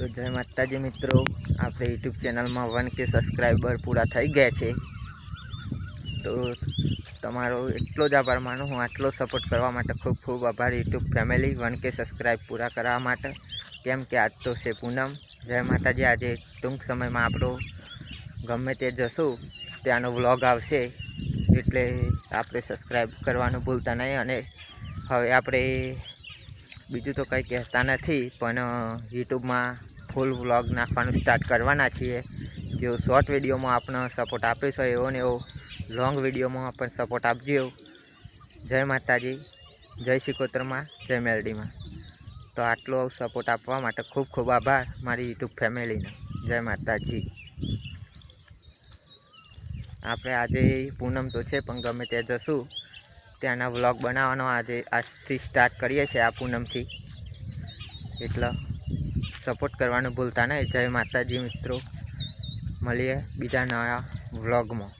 તો જય માતાજી મિત્રો, આપણે યુટ્યુબ ચેનલમાં 1K સબસ્ક્રાઈબર પૂરા થઈ ગયા છે। તો તમારો એટલો જ આભાર માનું હું, આટલો સપોર્ટ કરવા માટે ખૂબ ખૂબ આભાર યુટ્યુબ ફેમિલી। 1K સબસ્ક્રાઈબ પૂરા કરવા માટે, કેમ કે આજ તો છે પૂનમ। જય માતાજી। આજે ટૂંક સમયમાં આપણો ગમે તે જશું ત્યાંનો વ્લોગ આવશે, એટલે આપણે સબસ્ક્રાઈબ કરવાનું ભૂલતા નહીં। અને હવે આપણે બીજું તો કંઈ કહેતા નથી, પણ યુટ્યુબમાં ફૂલ વ્લોગ નાખવાનું સ્ટાર્ટ કરવાના છીએ। જો શોર્ટ વિડીયોમાં આપણને સપોર્ટ આપ્યો છે એવો ને એવો લોંગ વિડીયોમાં પણ સપોર્ટ આપજો। જય માતાજી, જય શિકોત્રમાં, જય મેલડીમાં। તો આટલો સપોર્ટ આપવા માટે ખૂબ ખૂબ આભાર મારી યુટ્યુબ ફેમિલીનો। જય માતાજી। આપણે આજે પૂનમ તો છે, પણ ગમે ત્યાં જશું ત્યાંના વ્લોગ બનાવવાનો આજથી સ્ટાર્ટ કરીએ છીએ, આ પૂનમથી। એટલે સપોર્ટ કરવાનું ભૂલતા નહીં। જય માતાજી મિત્રો, મળીએ બીજા નવા વ્લોગમાં।